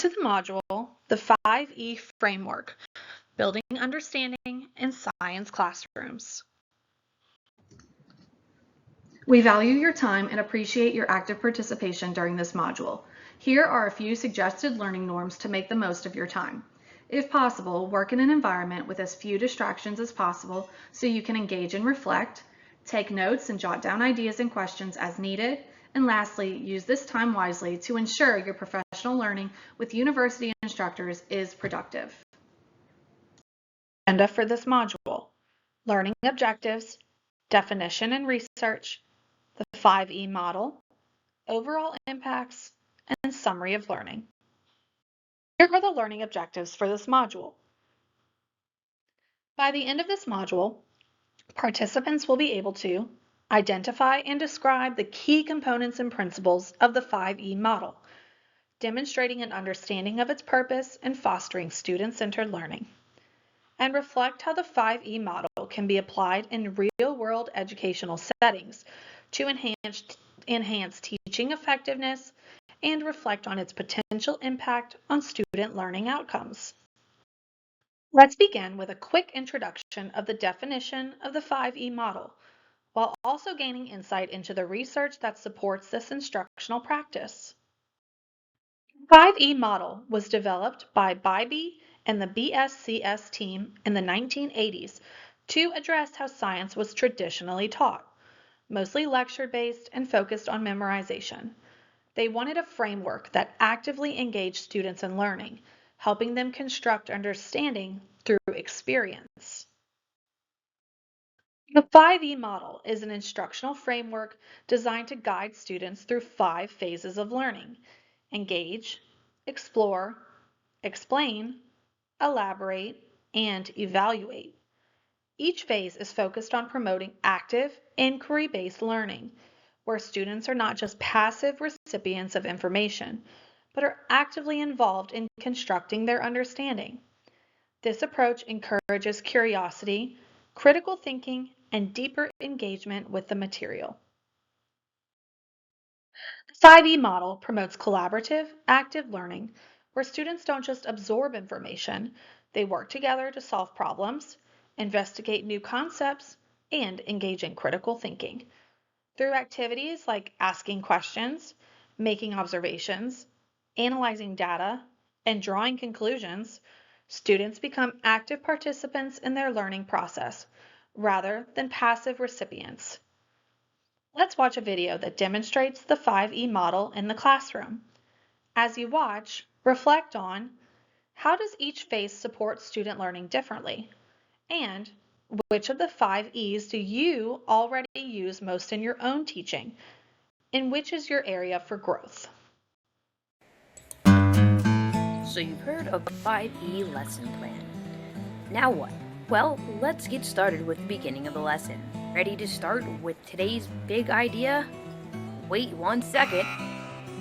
To the module, the 5E framework, building understanding in science classrooms. We value your time and appreciate your active participation during this module. Here are a few suggested learning norms to make the most of your time. If possible, work in an environment with as few distractions as possible so you can engage and reflect, take notes and jot down ideas and questions as needed, and lastly, use this time wisely to ensure your professional learning with university instructors is productive. Agenda for this module: learning objectives, definition and research, the 5E model, overall impacts, and summary of learning. Here are the learning objectives for this module. By the end of this module, participants will be able to identify and describe the key components and principles of the 5E model, demonstrating an understanding of its purpose and fostering student-centered learning, and reflect how the 5E model can be applied in real-world educational settings to enhance teaching effectiveness and reflect on its potential impact on student learning outcomes. Let's begin with a quick introduction of the definition of the 5E model, while also gaining insight into the research that supports this instructional practice. The 5E model was developed by Bybee and the BSCS team in the 1980s to address how science was traditionally taught, mostly lecture-based and focused on memorization. They wanted a framework that actively engaged students in learning, helping them construct understanding through experience. The 5E model is an instructional framework designed to guide students through 5 phases of learning: engage, explore, explain, elaborate, and evaluate. Each phase is focused on promoting active, inquiry-based learning, where students are not just passive recipients of information, but are actively involved in constructing their understanding. This approach encourages curiosity, critical thinking, and deeper engagement with the material. The 5E model promotes collaborative, active learning, where students don't just absorb information, they work together to solve problems, investigate new concepts, and engage in critical thinking. Through activities like asking questions, making observations, analyzing data, and drawing conclusions, students become active participants in their learning process rather than passive recipients. Let's watch a video that demonstrates the 5E model in the classroom. As you watch, reflect on: how does each phase support student learning differently? And which of the 5 E's do you already use most in your own teaching? And which is your area for growth? So you've heard of the 5E lesson plan. Now what? Well, let's get started with the beginning of the lesson. Ready to start with today's big idea? Wait 1 second.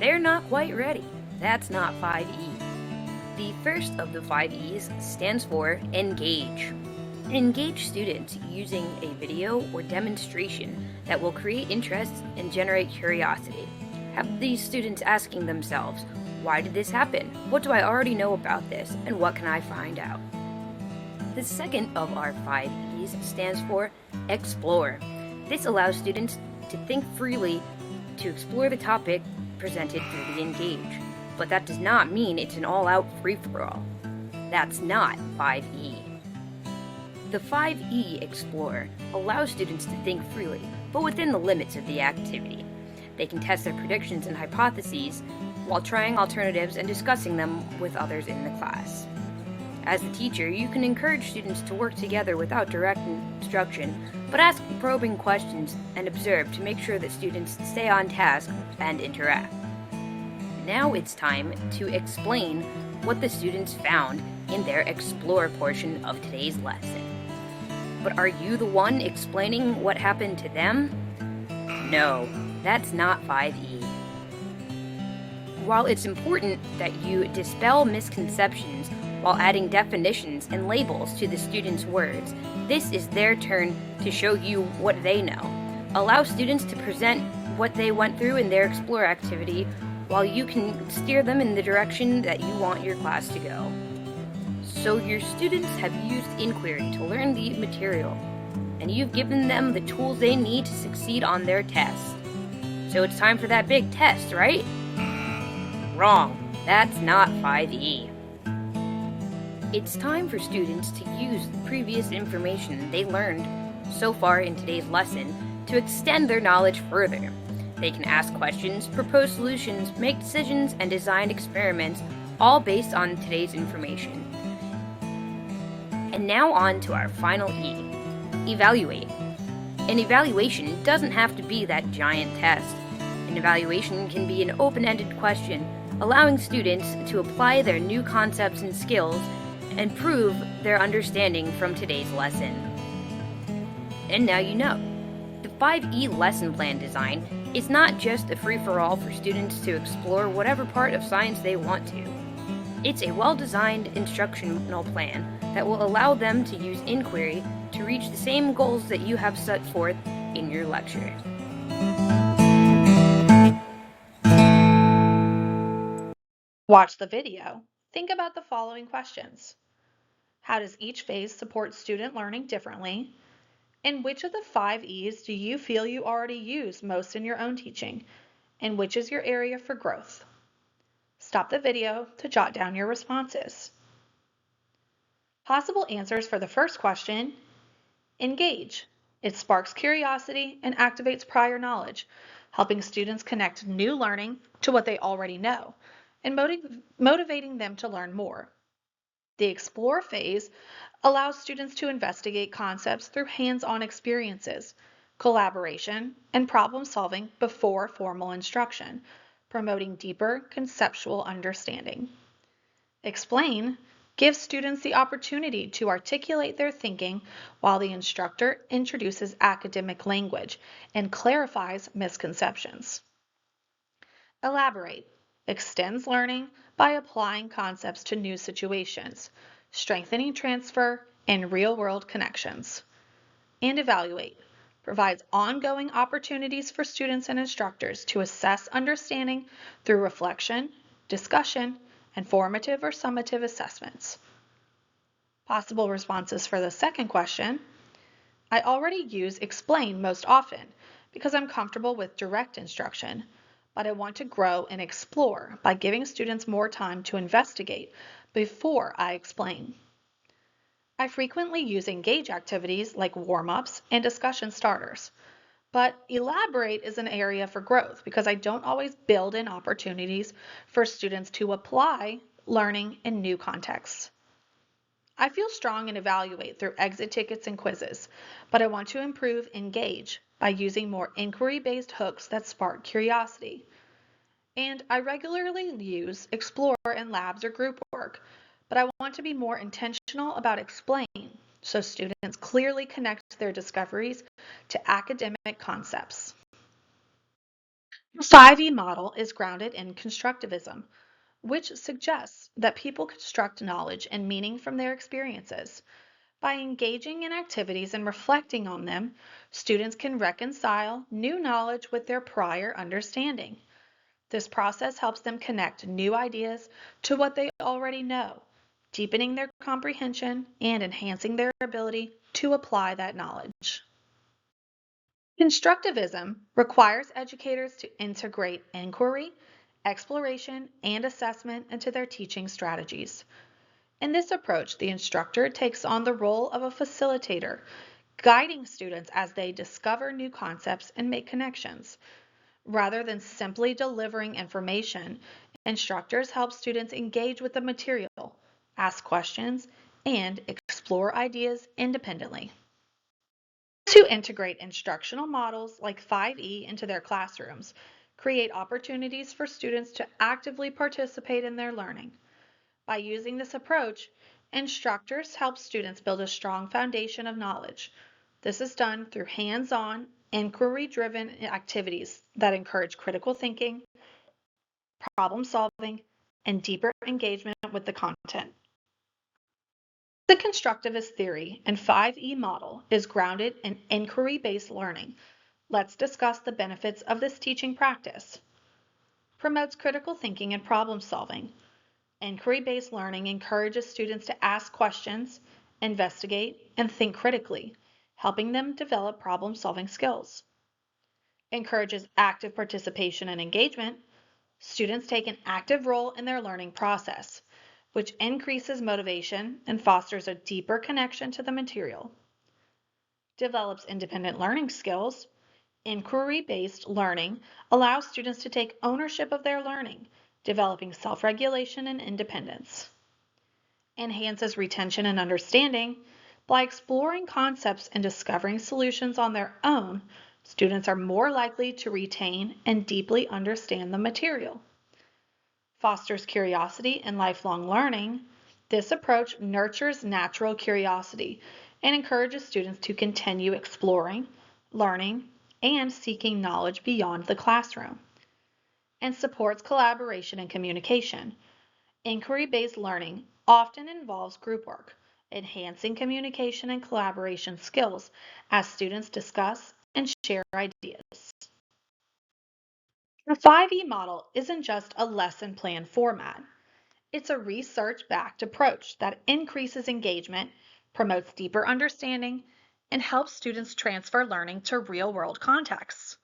They're not quite ready. That's not 5E. The first of the 5 E's stands for engage. Engage students using a video or demonstration that will create interest and generate curiosity. Have these students asking themselves, why did this happen? What do I already know about this? And what can I find out? The second of our 5 E's stands for explore. This allows students to think freely to explore the topic presented through the engage. But that does not mean it's an all-out free-for-all. That's not 5E. The 5E Explore allows students to think freely, but within the limits of the activity. They can test their predictions and hypotheses while trying alternatives and discussing them with others in the class. As the teacher, you can encourage students to work together without direct instruction, but ask probing questions and observe to make sure that students stay on task and interact. Now it's time to explain what the students found in their Explore portion of today's lesson. But are you the one explaining what happened to them? No, that's not 5E. While it's important that you dispel misconceptions while adding definitions and labels to the students' words, this is their turn to show you what they know. Allow students to present what they went through in their Explore activity while you can steer them in the direction that you want your class to go. So your students have used inquiry to learn the material, and you've given them the tools they need to succeed on their test. So it's time for that big test, right? Wrong. That's not 5E. It's time for students to use the previous information they learned so far in today's lesson to extend their knowledge further. They can ask questions, propose solutions, make decisions, and design experiments, all based on today's information. And now on to our final E, evaluate. An evaluation doesn't have to be that giant test. An evaluation can be an open-ended question, allowing students to apply their new concepts and skills and prove their understanding from today's lesson. And now you know. The 5E lesson plan design is not just a free-for-all for students to explore whatever part of science they want to. It's a well-designed instructional plan that will allow them to use inquiry to reach the same goals that you have set forth in your lecture. Watch the video. Think about the following questions. How does each phase support student learning differently? And which of the 5 E's do you feel you already use most in your own teaching? And which is your area for growth? Stop the video to jot down your responses. Possible answers for the first question: engage. It sparks curiosity and activates prior knowledge, helping students connect new learning to what they already know and motivating them to learn more. The explore phase allows students to investigate concepts through hands-on experiences, collaboration, and problem solving before formal instruction, promoting deeper conceptual understanding. Explain gives students the opportunity to articulate their thinking while the instructor introduces academic language and clarifies misconceptions. Elaborate extends learning by applying concepts to new situations, strengthening transfer and real-world connections. And evaluate provides ongoing opportunities for students and instructors to assess understanding through reflection, discussion, and formative or summative assessments. Possible responses for the second question: I already use explain most often because I'm comfortable with direct instruction, but I want to grow and explore by giving students more time to investigate before I explain. I frequently use engage activities like warm-ups and discussion starters, but elaborate is an area for growth because I don't always build in opportunities for students to apply learning in new contexts. I feel strong and evaluate through exit tickets and quizzes, but I want to improve engage by using more inquiry-based hooks that spark curiosity. And I regularly use explore in labs or group work, but I want to be more intentional about explain so students clearly connect their discoveries to academic concepts. The 5E model is grounded in constructivism, which suggests that people construct knowledge and meaning from their experiences. By engaging in activities and reflecting on them, students can reconcile new knowledge with their prior understanding. This process helps them connect new ideas to what they already know, deepening their comprehension and enhancing their ability to apply that knowledge. Constructivism requires educators to integrate inquiry, exploration, and assessment into their teaching strategies. In this approach, the instructor takes on the role of a facilitator, guiding students as they discover new concepts and make connections. Rather than simply delivering information, instructors help students engage with the material, ask questions, and explore ideas independently. To integrate instructional models like 5E into their classrooms, create opportunities for students to actively participate in their learning. By using this approach, instructors help students build a strong foundation of knowledge. This is done through hands-on, inquiry-driven activities that encourage critical thinking, problem solving, and deeper engagement with the content. The constructivist theory and 5E model is grounded in inquiry-based learning. Let's discuss the benefits of this teaching practice. promotes critical thinking and problem solving. Inquiry-based learning encourages students to ask questions, investigate, and think critically, helping them develop problem-solving skills. Encourages active participation and engagement. Students take an active role in their learning process, which increases motivation and fosters a deeper connection to the material. Develops independent learning skills. Inquiry-based learning allows students to take ownership of their learning, developing self-regulation and independence. Enhances retention and understanding. By exploring concepts and discovering solutions on their own, students are more likely to retain and deeply understand the material. Fosters curiosity and lifelong learning. This approach nurtures natural curiosity and encourages students to continue exploring, learning, and seeking knowledge beyond the classroom. And supports collaboration and communication. Inquiry-based learning often involves group work, enhancing communication and collaboration skills as students discuss and share ideas. The 5E model isn't just a lesson plan format. It's a research-backed approach that increases engagement, promotes deeper understanding, and helps students transfer learning to real-world contexts.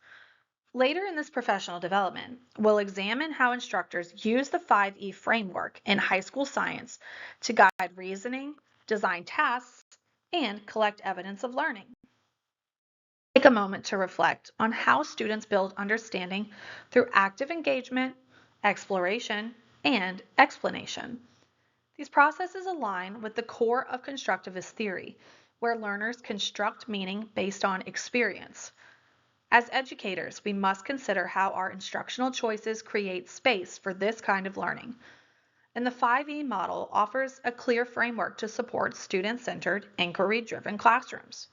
Later in this professional development, we'll examine how instructors use the 5E framework in high school science to guide reasoning, design tasks, and collect evidence of learning. Take a moment to reflect on how students build understanding through active engagement, exploration, and explanation. These processes align with the core of constructivist theory, where learners construct meaning based on experience. As educators, we must consider how our instructional choices create space for this kind of learning. And the 5E model offers a clear framework to support student-centered, inquiry-driven classrooms.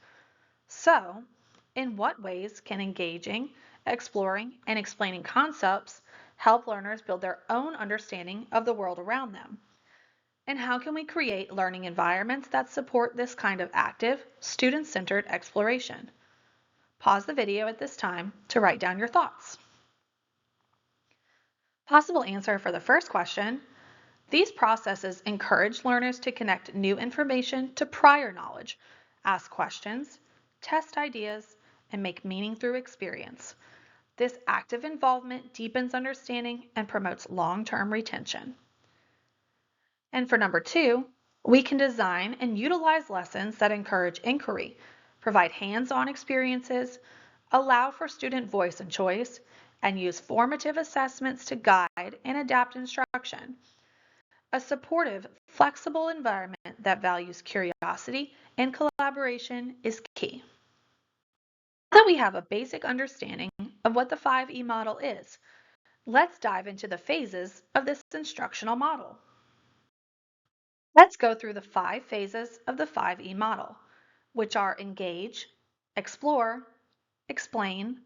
So, in what ways can engaging, exploring, and explaining concepts help learners build their own understanding of the world around them? And how can we create learning environments that support this kind of active, student-centered exploration? Pause the video at this time to write down your thoughts. Possible answer for the first question: these processes encourage learners to connect new information to prior knowledge, ask questions, test ideas, and make meaning through experience. This active involvement deepens understanding and promotes long-term retention. And for number 2, we can design and utilize lessons that encourage inquiry, provide hands-on experiences, allow for student voice and choice, and use formative assessments to guide and adapt instruction. A supportive, flexible environment that values curiosity and collaboration is key. Now that we have a basic understanding of what the 5E model is, let's dive into the phases of this instructional model. Let's go through the 5 phases of the 5E model, which are engage, explore, explain,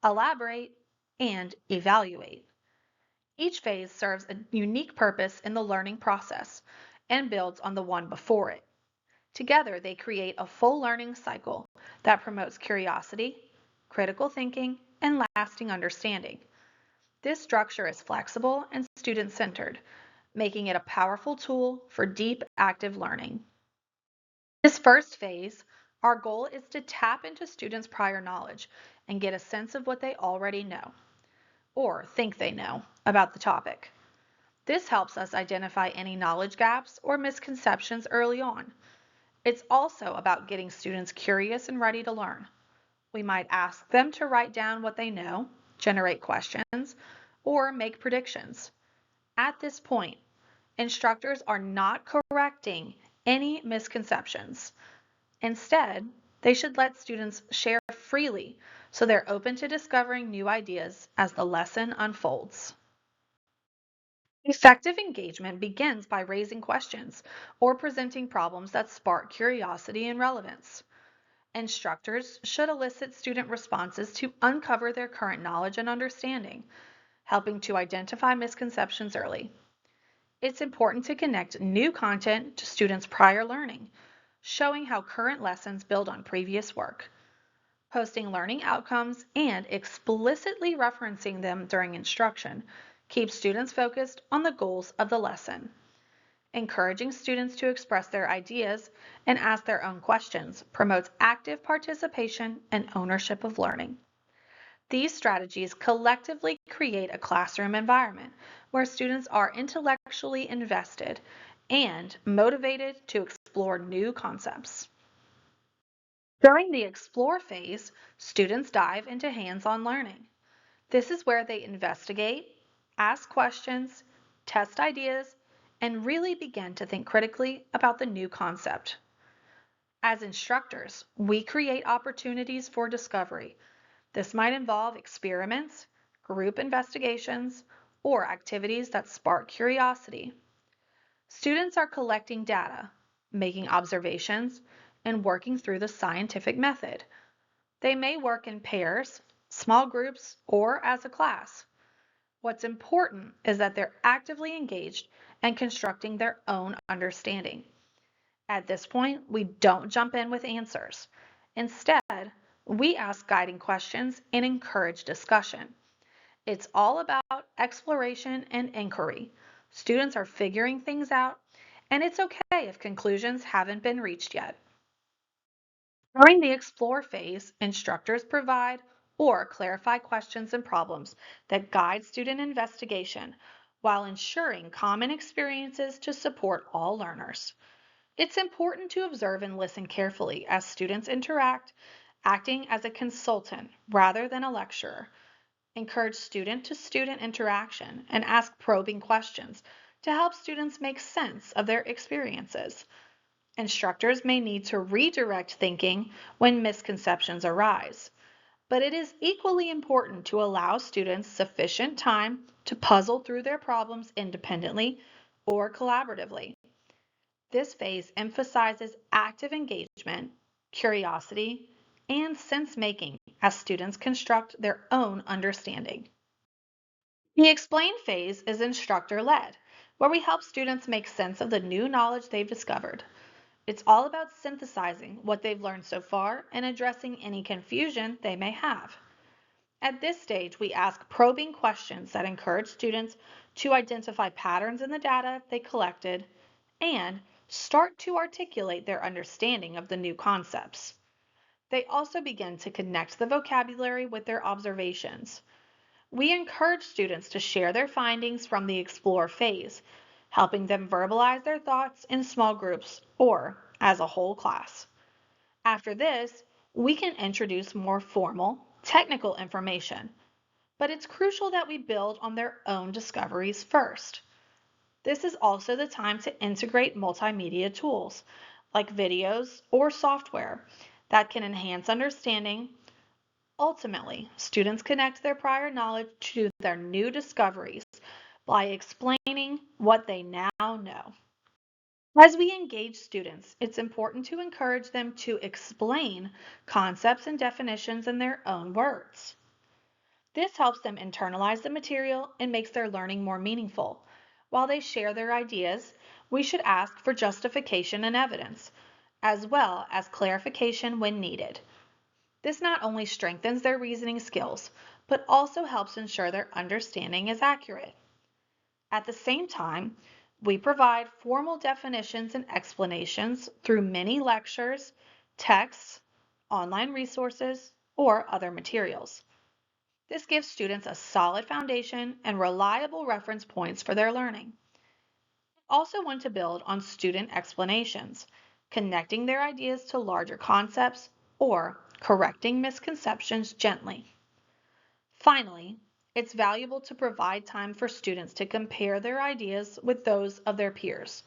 elaborate, and evaluate. Each phase serves a unique purpose in the learning process and builds on the one before it. Together, they create a full learning cycle that promotes curiosity, critical thinking, and lasting understanding. This structure is flexible and student-centered, making it a powerful tool for deep, active learning. This first phase, our goal is to tap into students' prior knowledge and get a sense of what they already know, or think they know, about the topic. This helps us identify any knowledge gaps or misconceptions early on. It's also about getting students curious and ready to learn. We might ask them to write down what they know, generate questions, or make predictions. At this point, instructors are not correcting any misconceptions. Instead, they should let students share freely so they're open to discovering new ideas as the lesson unfolds. Effective engagement begins by raising questions or presenting problems that spark curiosity and relevance. Instructors should elicit student responses to uncover their current knowledge and understanding, helping to identify misconceptions early. It's important to connect new content to students' prior learning, showing how current lessons build on previous work. Posting learning outcomes and explicitly referencing them during instruction keeps students focused on the goals of the lesson. Encouraging students to express their ideas and ask their own questions promotes active participation and ownership of learning. These strategies collectively create a classroom environment where students are intellectually invested and motivated to explore new concepts. During the explore phase, students dive into hands-on learning. This is where they investigate, ask questions, test ideas, and really begin to think critically about the new concept. As instructors, we create opportunities for discovery. This might involve experiments, group investigations, or activities that spark curiosity. Students are collecting data, making observations, and working through the scientific method. They may work in pairs, small groups, or as a class. What's important is that they're actively engaged and constructing their own understanding. At this point, we don't jump in with answers. Instead, we ask guiding questions and encourage discussion. It's all about exploration and inquiry. Students are figuring things out, and it's okay if conclusions haven't been reached yet. During the explore phase, instructors provide or clarify questions and problems that guide student investigation while ensuring common experiences to support all learners. It's important to observe and listen carefully as students interact, acting as a consultant rather than a lecturer. Encourage student-to-student interaction and ask probing questions to help students make sense of their experiences. Instructors may need to redirect thinking when misconceptions arise, but it is equally important to allow students sufficient time to puzzle through their problems independently or collaboratively. This phase emphasizes active engagement, curiosity, and sense-making as students construct their own understanding. The explain phase is instructor-led, where we help students make sense of the new knowledge they've discovered. It's all about synthesizing what they've learned so far and addressing any confusion they may have. At this stage, we ask probing questions that encourage students to identify patterns in the data they collected and start to articulate their understanding of the new concepts. They also begin to connect the vocabulary with their observations. We encourage students to share their findings from the explore phase, helping them verbalize their thoughts in small groups or as a whole class. After this, we can introduce more formal, technical information, but it's crucial that we build on their own discoveries first. This is also the time to integrate multimedia tools, like videos or software, that can enhance understanding. Ultimately, students connect their prior knowledge to their new discoveries by explaining what they now know. As we engage students, it's important to encourage them to explain concepts and definitions in their own words. This helps them internalize the material and makes their learning more meaningful. While they share their ideas, we should ask for justification and evidence, as well as clarification when needed. This not only strengthens their reasoning skills, but also helps ensure their understanding is accurate. At the same time, we provide formal definitions and explanations through many lectures, texts, online resources, or other materials. This gives students a solid foundation and reliable reference points for their learning. We also want to build on student explanations, connecting their ideas to larger concepts or correcting misconceptions gently. Finally, it's valuable to provide time for students to compare their ideas with those of their peers.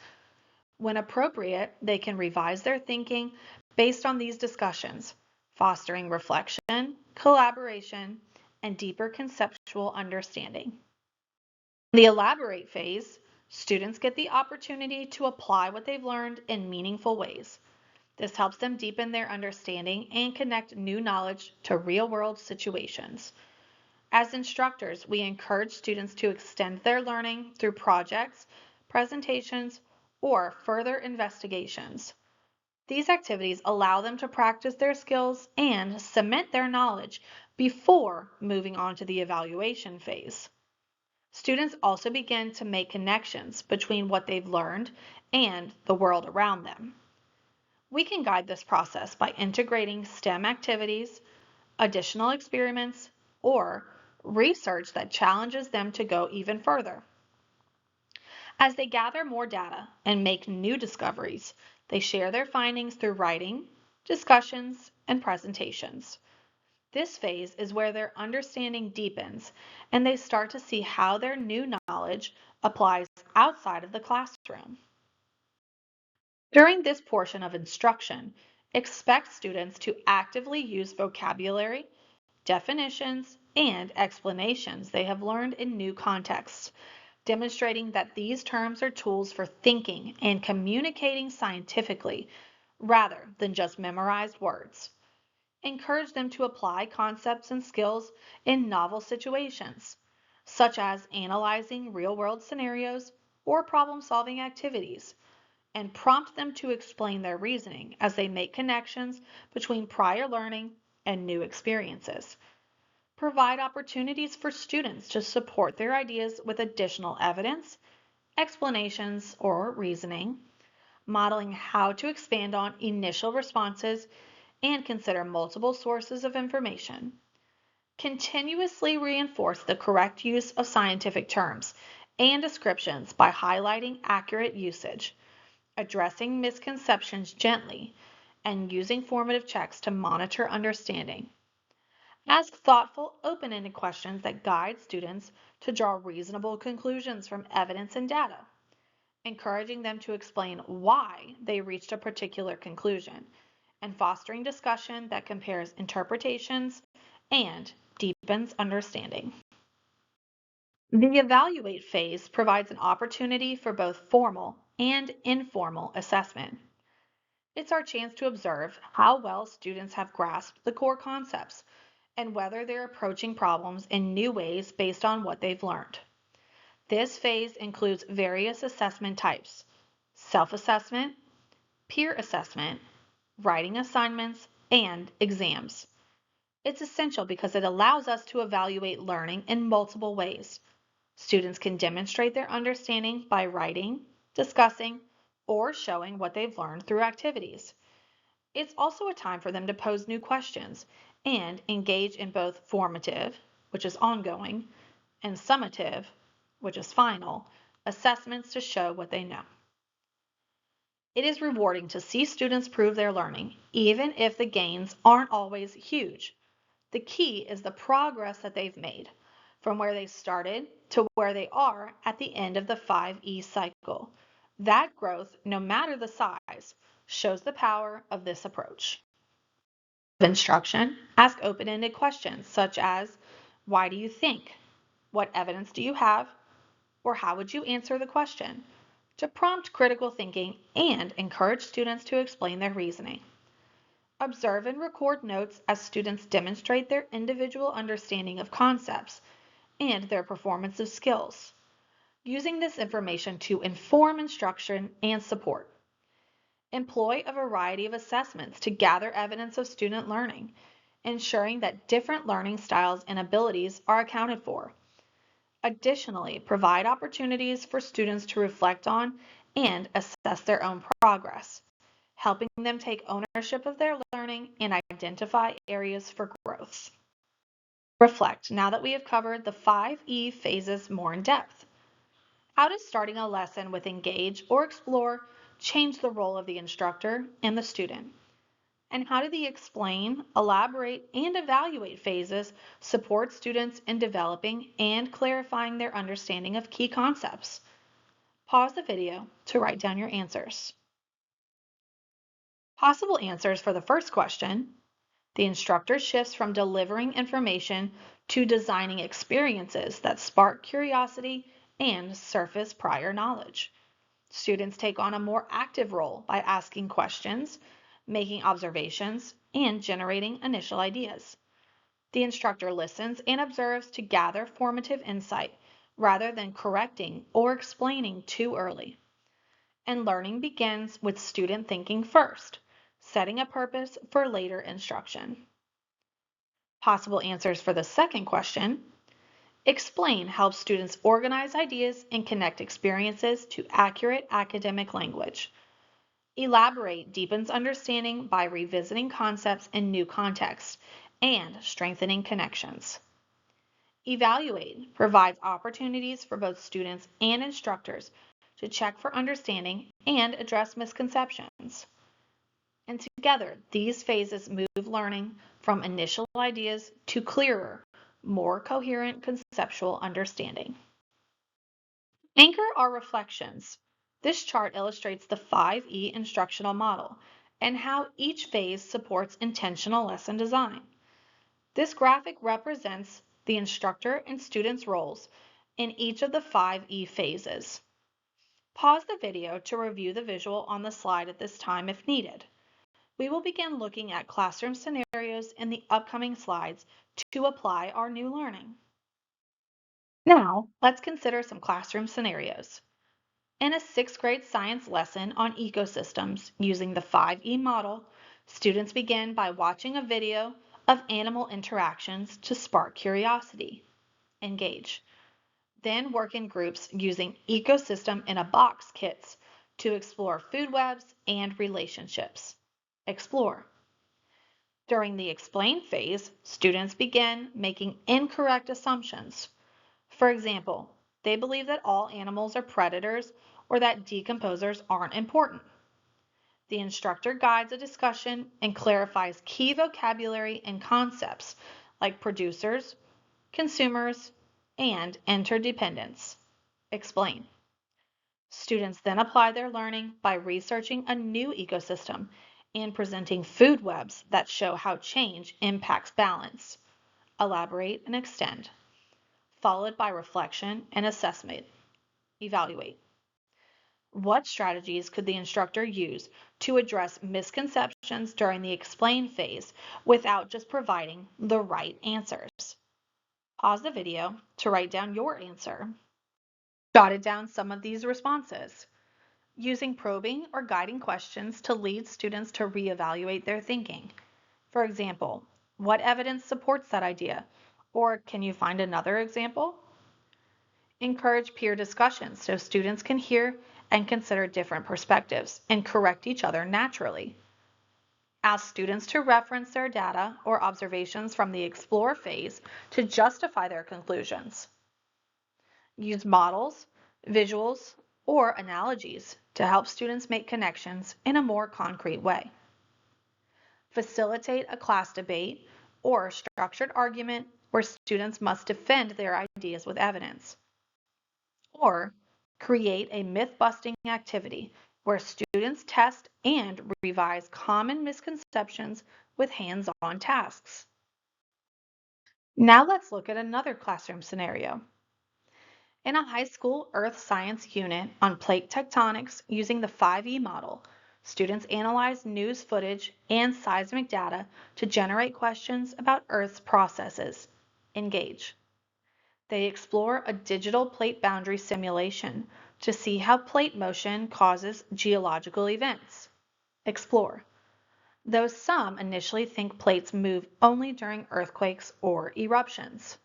When appropriate, they can revise their thinking based on these discussions, fostering reflection, collaboration, and deeper conceptual understanding. In the elaborate phase, students get the opportunity to apply what they've learned in meaningful ways. This helps them deepen their understanding and connect new knowledge to real-world situations. As instructors, we encourage students to extend their learning through projects, presentations, or further investigations. These activities allow them to practice their skills and cement their knowledge before moving on to the evaluation phase. Students also begin to make connections between what they've learned and the world around them. We can guide this process by integrating STEM activities, additional experiments, or research that challenges them to go even further. As they gather more data and make new discoveries, they share their findings through writing, discussions, and presentations. This phase is where their understanding deepens and they start to see how their new knowledge applies outside of the classroom. During this portion of instruction, expect students to actively use vocabulary, definitions, and explanations they have learned in new contexts, demonstrating that these terms are tools for thinking and communicating scientifically rather than just memorized words. Encourage them to apply concepts and skills in novel situations, such as analyzing real-world scenarios or problem-solving activities, and prompt them to explain their reasoning as they make connections between prior learning and new experiences. Provide opportunities for students to support their ideas with additional evidence, explanations, or reasoning, modeling how to expand on initial responses and consider multiple sources of information. Continuously reinforce the correct use of scientific terms and descriptions by highlighting accurate usage, addressing misconceptions gently, and using formative checks to monitor understanding. Ask thoughtful, open-ended questions that guide students to draw reasonable conclusions from evidence and data, encouraging them to explain why they reached a particular conclusion, and fostering discussion that compares interpretations and deepens understanding. The evaluate phase provides an opportunity for both formal and informal assessment. It's our chance to observe how well students have grasped the core concepts and whether they're approaching problems in new ways based on what they've learned. This phase includes various assessment types: self-assessment, peer assessment, writing assignments, and exams. It's essential because it allows us to evaluate learning in multiple ways. Students can demonstrate their understanding by writing, discussing, or showing what they've learned through activities. It's also a time for them to pose new questions and engage in both formative, which is ongoing, and summative, which is final, assessments to show what they know. It is rewarding to see students prove their learning, even if the gains aren't always huge. The key is the progress that they've made, from where they started to where they are at the end of the 5E cycle. That growth, no matter the size, shows the power of this approach. Instruction, ask open-ended questions such as, why do you think? What evidence do you have? Or how would you answer the question? To prompt critical thinking and encourage students to explain their reasoning. Observe and record notes as students demonstrate their individual understanding of concepts and their performance of skills, using this information to inform instruction and support. Employ a variety of assessments to gather evidence of student learning, ensuring that different learning styles and abilities are accounted for. Additionally, provide opportunities for students to reflect on and assess their own progress, helping them take ownership of their learning and identify areas for growth. Reflect now that we have covered the 5E phases more in depth. How does starting a lesson with engage or explore change the role of the instructor and the student? And how do the explain, elaborate, and evaluate phases support students in developing and clarifying their understanding of key concepts? Pause the video to write down your answers. Possible answers for the first question: the instructor shifts from delivering information to designing experiences that spark curiosity and surface prior knowledge. Students take on a more active role by asking questions, making observations, and generating initial ideas. The instructor listens and observes to gather formative insight rather than correcting or explaining too early. And learning begins with student thinking first, setting a purpose for later instruction. Possible answers for the second question: Explain helps students organize ideas and connect experiences to accurate academic language. Elaborate deepens understanding by revisiting concepts in new contexts and strengthening connections. Evaluate provides opportunities for both students and instructors to check for understanding and address misconceptions. And together, these phases move learning from initial ideas to clearer, more coherent conceptual understanding. Anchor our reflections. This chart illustrates the 5E instructional model and how each phase supports intentional lesson design. This graphic represents the instructor and student's roles in each of the 5E phases. Pause the video to review the visual on the slide at this time if needed. We will begin looking at classroom scenarios in the upcoming slides to apply our new learning. Now, let's consider some classroom scenarios. In a 6th grade science lesson on ecosystems using the 5E model, students begin by watching a video of animal interactions to spark curiosity. Engage. Then work in groups using ecosystem in a box kits to explore food webs and relationships. Explore. During the explain phase, students begin making incorrect assumptions. For example, they believe that all animals are predators or that decomposers aren't important. The instructor guides a discussion and clarifies key vocabulary and concepts like producers, consumers, and interdependence. Explain. Students then apply their learning by researching a new ecosystem and presenting food webs that show how change impacts balance. Elaborate and extend, followed by reflection and assessment. Evaluate. What strategies could the instructor use to address misconceptions during the explain phase without just providing the right answers? Pause the video to write down your answer. Jotted down some of these responses, using probing or guiding questions to lead students to reevaluate their thinking. For example, what evidence supports that idea? Or can you find another example? Encourage peer discussions so students can hear and consider different perspectives and correct each other naturally. Ask students to reference their data or observations from the explore phase to justify their conclusions. Use models, visuals, or analogies to help students make connections in a more concrete way. Facilitate a class debate or structured argument where students must defend their ideas with evidence. Or create a myth-busting activity where students test and revise common misconceptions with hands-on tasks. Now let's look at another classroom scenario. In a high school earth science unit on plate tectonics using the 5E model, students analyze news footage and seismic data to generate questions about Earth's processes. Engage. They explore a digital plate boundary simulation to see how plate motion causes geological events. Explore. Though some initially think plates move only during earthquakes or eruptions.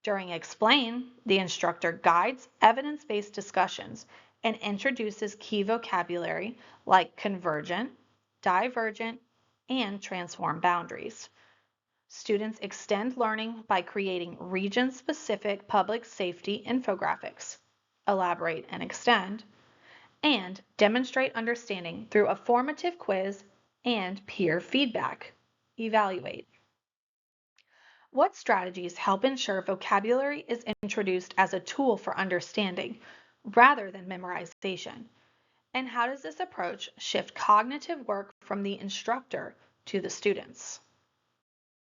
During Explain, the instructor guides evidence-based discussions and introduces key vocabulary like convergent, divergent, and transform boundaries. Students extend learning by creating region-specific public safety infographics, elaborate and extend, and demonstrate understanding through a formative quiz and peer feedback, evaluate. What strategies help ensure vocabulary is introduced as a tool for understanding rather than memorization? And how does this approach shift cognitive work from the instructor to the students?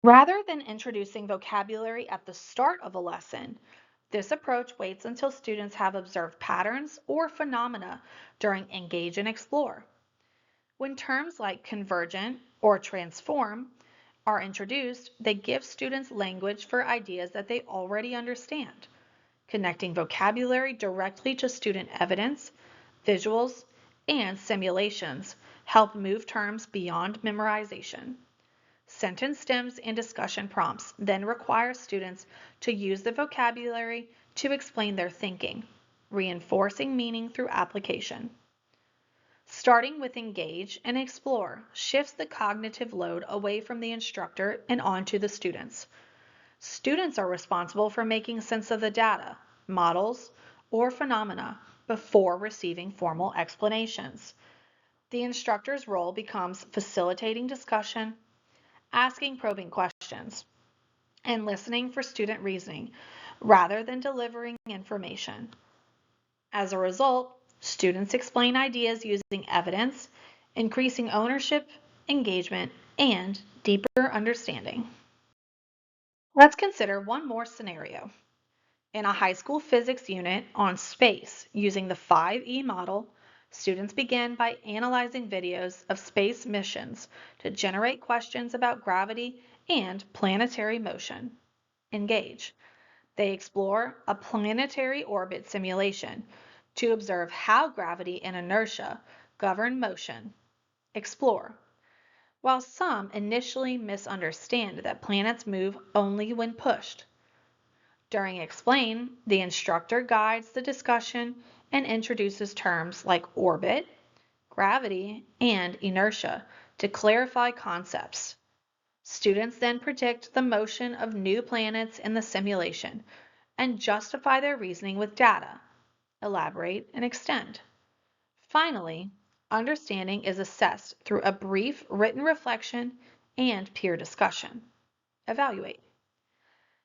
Rather than introducing vocabulary at the start of a lesson, this approach waits until students have observed patterns or phenomena during Engage and Explore. When terms like convergent or transform are introduced, they give students language for ideas that they already understand. Connecting vocabulary directly to student evidence, visuals, and simulations help move terms beyond memorization. Sentence stems and discussion prompts then require students to use the vocabulary to explain their thinking, reinforcing meaning through application. Starting with engage and explore shifts the cognitive load away from the instructor and onto the students. Students are responsible for making sense of the data, models, or phenomena before receiving formal explanations. The instructor's role becomes facilitating discussion, asking probing questions, and listening for student reasoning rather than delivering information. As a result, students explain ideas using evidence, increasing ownership, engagement, and deeper understanding. Let's consider one more scenario. In a high school physics unit on space using the 5E model, students begin by analyzing videos of space missions to generate questions about gravity and planetary motion. Engage. They explore a planetary orbit simulation to observe how gravity and inertia govern motion. Explore. While some initially misunderstand that planets move only when pushed, during Explain, the instructor guides the discussion and introduces terms like orbit, gravity, and inertia to clarify concepts. Students then predict the motion of new planets in the simulation and justify their reasoning with data, elaborate, and extend. Finally, understanding is assessed through a brief written reflection and peer discussion. Evaluate.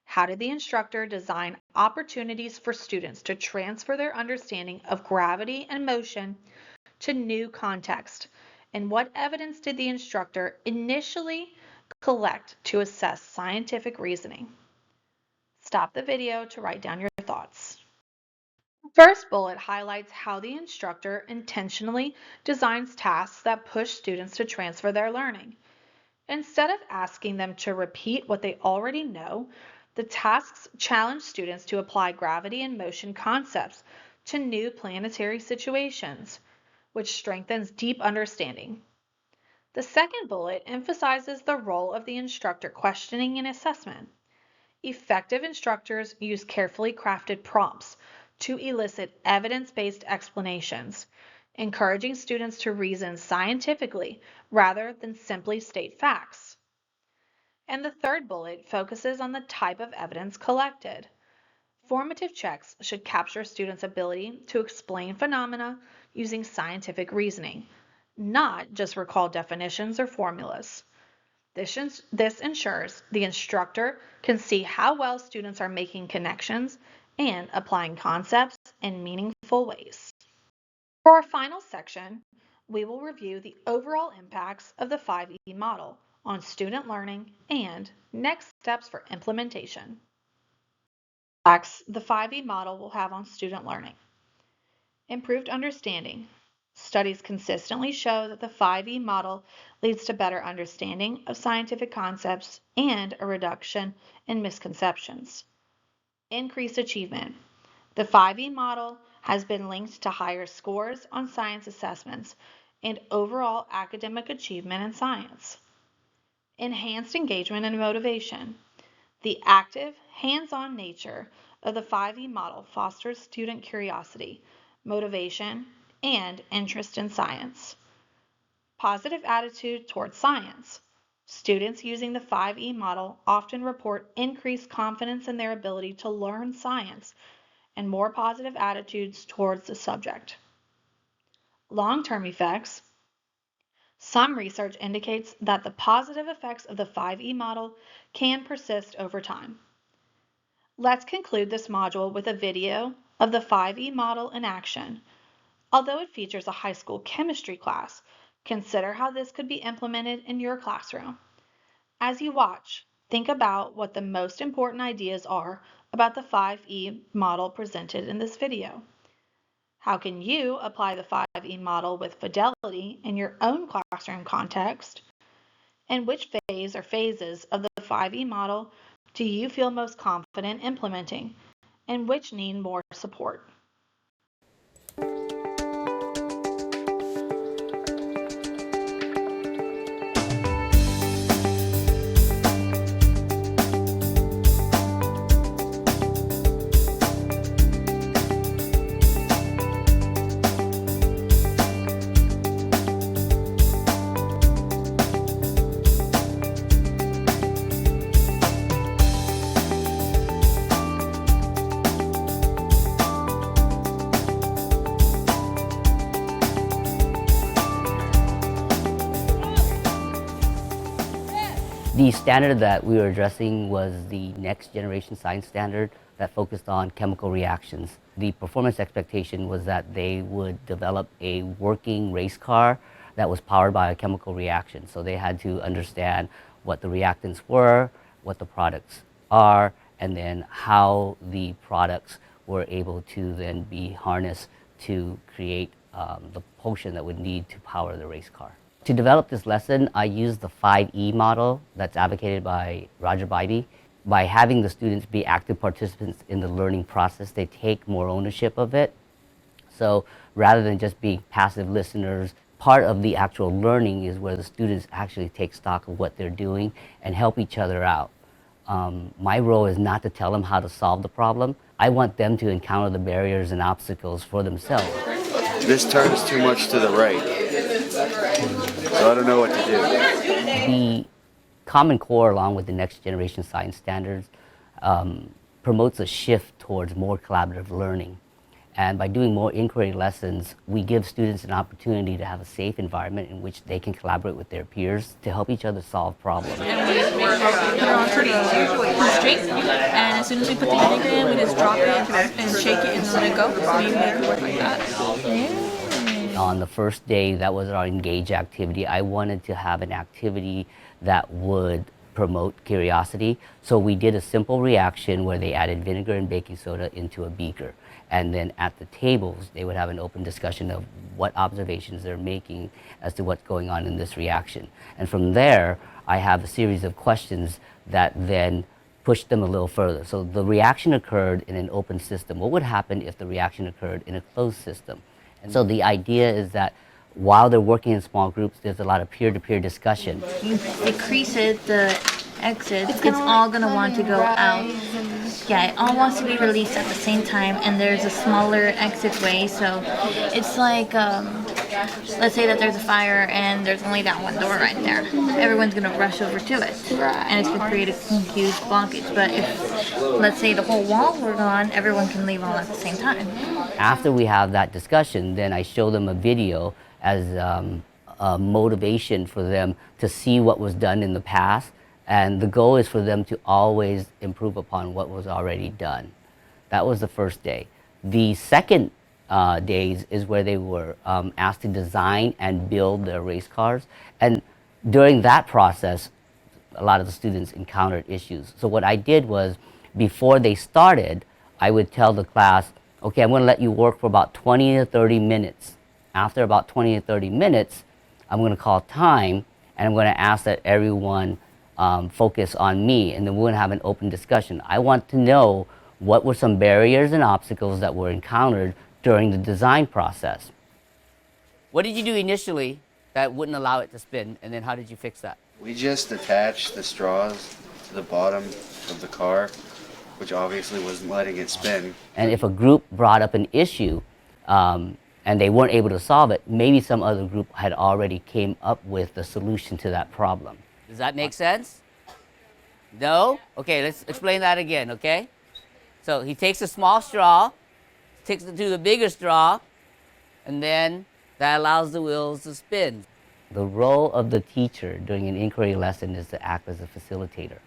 How did the instructor design opportunities for students to transfer their understanding of gravity and motion to new context? And what evidence did the instructor initially collect to assess scientific reasoning? Stop the video to write down your thoughts. The first bullet highlights how the instructor intentionally designs tasks that push students to transfer their learning. Instead of asking them to repeat what they already know, the tasks challenge students to apply gravity and motion concepts to new planetary situations, which strengthens deep understanding. The second bullet emphasizes the role of the instructor questioning and assessment. Effective instructors use carefully crafted prompts to elicit evidence-based explanations, encouraging students to reason scientifically rather than simply state facts. And the third bullet focuses on the type of evidence collected. Formative checks should capture students' ability to explain phenomena using scientific reasoning, not just recall definitions or formulas. This ensures the instructor can see how well students are making connections and applying concepts in meaningful ways. For our final section, we will review the overall impacts of the 5E model on student learning and next steps for implementation. Impacts the 5E model will have on student learning. Improved understanding. Studies consistently show that the 5E model leads to better understanding of scientific concepts and a reduction in misconceptions. Increased achievement. The 5E model has been linked to higher scores on science assessments and overall academic achievement in science. Enhanced engagement and motivation. The active, hands-on nature of the 5E model fosters student curiosity, motivation, and interest in science. Positive attitude towards science. Students using the 5E model often report increased confidence in their ability to learn science and more positive attitudes towards the subject. Long-term effects. Some research indicates that the positive effects of the 5E model can persist over time. Let's conclude this module with a video of the 5E model in action. Although it features a high school chemistry class, consider how this could be implemented in your classroom. As you watch, think about what the most important ideas are about the 5E model presented in this video. How can you apply the 5E model with fidelity in your own classroom context? And which phase or phases of the 5E model do you feel most confident implementing, and which need more support? The standard that we were addressing was the next generation science standard that focused on chemical reactions. The performance expectation was that they would develop a working race car that was powered by a chemical reaction. So they had to understand what the reactants were, what the products are, and then how the products were able to then be harnessed to create the potion that would need to power the race car. To develop this lesson, I used the 5E model that's advocated by Roger Bybee. By having the students be active participants in the learning process, they take more ownership of it. So rather than just being passive listeners, part of the actual learning is where the students actually take stock of what they're doing and help each other out. My role is not to tell them how to solve the problem. I want them to encounter the barriers and obstacles for themselves. This turns too much to the right, so I don't know what to do. The Common Core, along with the next generation science standards, promotes a shift towards more collaborative learning. And by doing more inquiry lessons, we give students an opportunity to have a safe environment in which they can collaborate with their peers to help each other solve problems. And we put it onto the straight, and as soon as we put the vinegar in, we just drop it and shake it and let it go. So we make it work like that. On the first day, that was our Engage activity. I wanted to have an activity that would promote curiosity. So we did a simple reaction where they added vinegar and baking soda into a beaker. And then at the tables, they would have an open discussion of what observations they're making as to what's going on in this reaction. And from there, I have a series of questions that then push them a little further. So the reaction occurred in an open system. What would happen if the reaction occurred in a closed system? And so the idea is that while they're working in small groups, there's a lot of peer-to-peer discussion. You decrease it, the exit, it's all going to want to go out. Yeah, it all wants to be released at the same time, and there's a smaller exit way, so it's like, let's say that there's a fire and there's only that one door right there. Everyone's going to rush over to it, and it's going to create a huge blockage. But if, let's say, the whole wall were gone, everyone can leave all at the same time. After we have that discussion, then I show them a video as a motivation for them to see what was done in the past. And the goal is for them to always improve upon what was already done. That was the first day. The second days is where they were asked to design and build their race cars. And during that process, a lot of the students encountered issues. So what I did was, before they started, I would tell the class, okay, I'm going to let you work for about 20 to 30 minutes. After about 20 to 30 minutes, I'm going to call time, and I'm going to ask that everyone focus on me, and then we're going to have an open discussion. I want to know what were some barriers and obstacles that were encountered during the design process. What did you do initially that wouldn't allow it to spin, and then how did you fix that? We just attached the straws to the bottom of the car, which obviously wasn't letting it spin. And if a group brought up an issue and they weren't able to solve it, maybe some other group had already came up with the solution to that problem. Does that make sense? No? Okay, let's explain that again, okay? So he takes a small straw, takes it to the bigger straw, and then that allows the wheels to spin. The role of the teacher during an inquiry lesson is to act as a facilitator.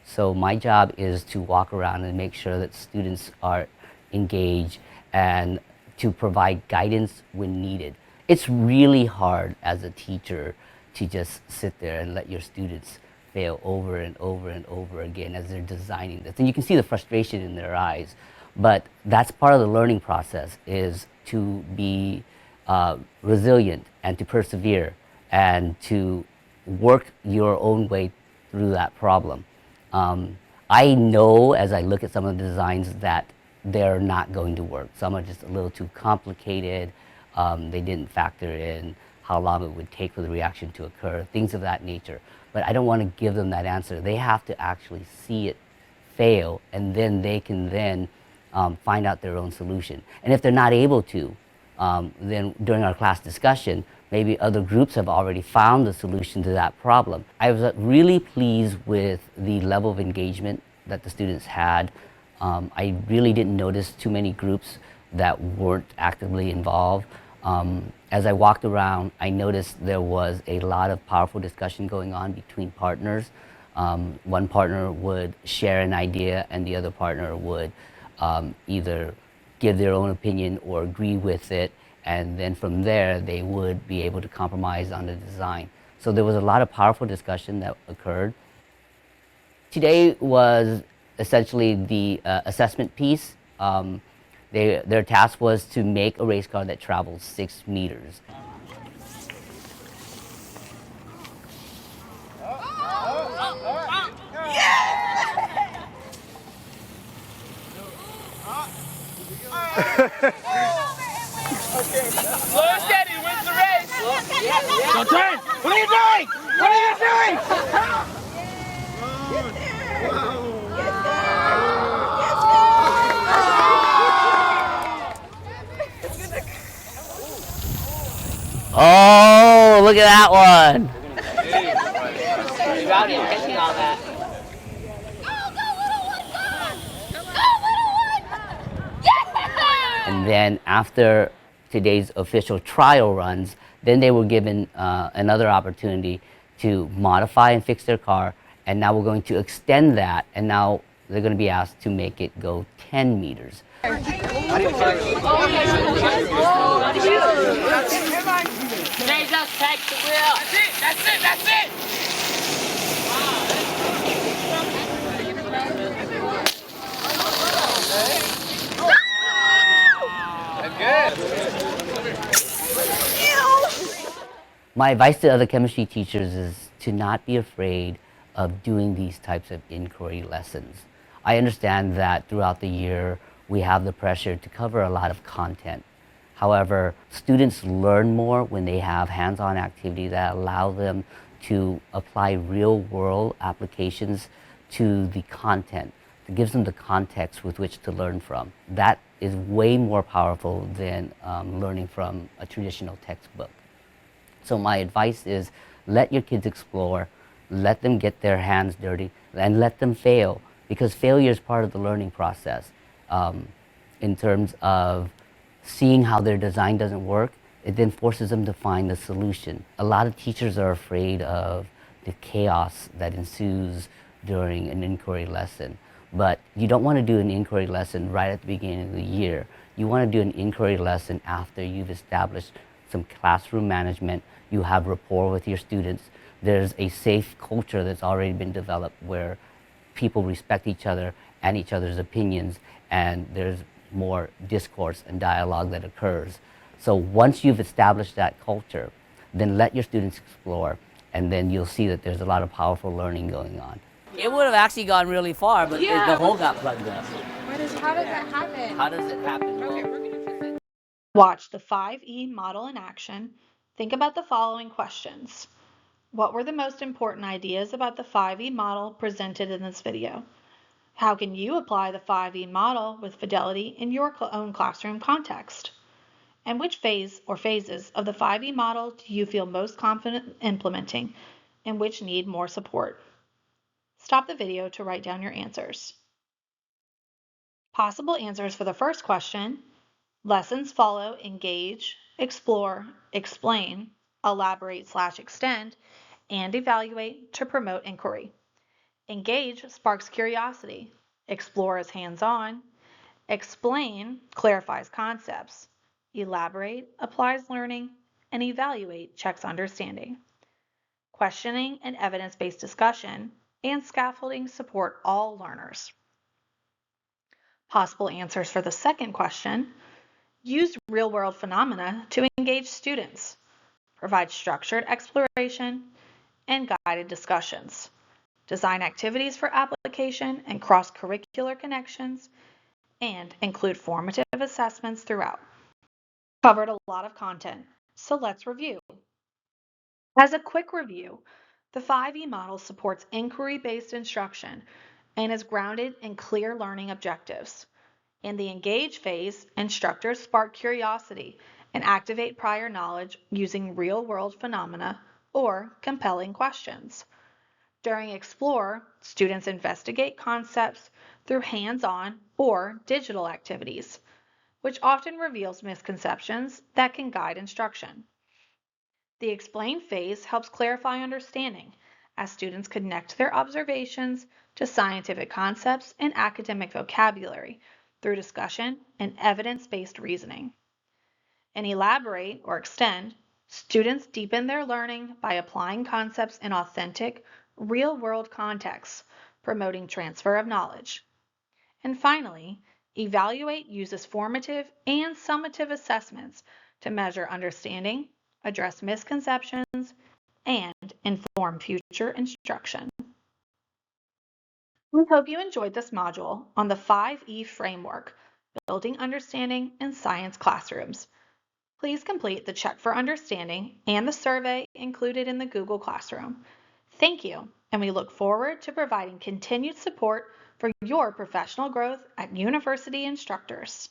So my job is to walk around and make sure that students are engaged and to provide guidance when needed. It's really hard as a teacher to just sit there and let your students fail over and over and over again as they're designing this. And you can see the frustration in their eyes. But that's part of the learning process, is to be resilient and to persevere and to work your own way through that problem. I know as I look at some of the designs that they're not going to work. Some are just a little too complicated. They didn't factor in how long it would take for the reaction to occur, things of that nature. But I don't want to give them that answer. They have to actually see it fail, and then they can then find out their own solution. And if they're not able to, then during our class discussion, maybe other groups have already found the solution to that problem. I was really pleased with the level of engagement that the students had. I really didn't notice too many groups that weren't actively involved. As I walked around, I noticed there was a lot of powerful discussion going on between partners. One partner would share an idea and the other partner would either give their own opinion or agree with it, and then from there they would be able to compromise on the design. So there was a lot of powerful discussion that occurred. Today was essentially the assessment piece. Their task was to make a race car that travels 6 meters. Slow and steady wins the race. Don't turn. What are you doing? What are you doing? Oh, look at that one! And then after today's official trial runs, then they were given another opportunity to modify and fix their car, and now we're going to extend that, and now they're going to be asked to make it go 10 meters. Jesus, take the wheel. That's it. That's it. That's it. My advice to other chemistry teachers is to not be afraid of doing these types of inquiry lessons. I understand that throughout the year we have the pressure to cover a lot of content. However, students learn more when they have hands-on activity that allow them to apply real-world applications to the content. It gives them the context with which to learn from. That is way more powerful than learning from a traditional textbook. So my advice is let your kids explore, let them get their hands dirty, and let them fail, because failure is part of the learning process. In terms of seeing how their design doesn't work, it then forces them to find the solution. A lot of teachers are afraid of the chaos that ensues during an inquiry lesson. But you don't want to do an inquiry lesson right at the beginning of the year. You want to do an inquiry lesson after you've established some classroom management, you have rapport with your students, there's a safe culture that's already been developed where people respect each other and each other's opinions, and there's more discourse and dialogue that occurs. So once you've established that culture, then let your students explore, and then you'll see that there's a lot of powerful learning going on. It would have actually gone really far, but the hole got plugged up. How does that happen? How does it happen? Watch the 5E model in action. Think about the following questions. What were the most important ideas about the 5E model presented in this video? How can you apply the 5E model with fidelity in your own classroom context? And which phase or phases of the 5E model do you feel most confident implementing and which need more support? Stop the video to write down your answers. Possible answers for the first question: lessons follow engage, explore, explain, elaborate/extend, and evaluate to promote inquiry. Engage sparks curiosity, explore is hands-on, explain clarifies concepts, elaborate applies learning, and evaluate checks understanding. Questioning and evidence-based discussion and scaffolding support all learners. Possible answers for the second question: use real-world phenomena to engage students, provide structured exploration and guided discussions, design activities for application and cross-curricular connections, and include formative assessments throughout. Covered a lot of content, so let's review. As a quick review, the 5E model supports inquiry-based instruction and is grounded in clear learning objectives. In the engage phase, instructors spark curiosity and activate prior knowledge using real-world phenomena or compelling questions. During explore, students investigate concepts through hands-on or digital activities, which often reveals misconceptions that can guide instruction. The explain phase helps clarify understanding as students connect their observations to scientific concepts and academic vocabulary through discussion and evidence-based reasoning. In Elaborate or Extend, students deepen their learning by applying concepts in authentic, real-world contexts, promoting transfer of knowledge. And finally, Evaluate uses formative and summative assessments to measure understanding, address misconceptions, and inform future instruction. We hope you enjoyed this module on the 5E framework, building understanding in science classrooms. Please complete the Check for Understanding and the survey included in the Google Classroom. Thank you, and we look forward to providing continued support for your professional growth at University Instructors.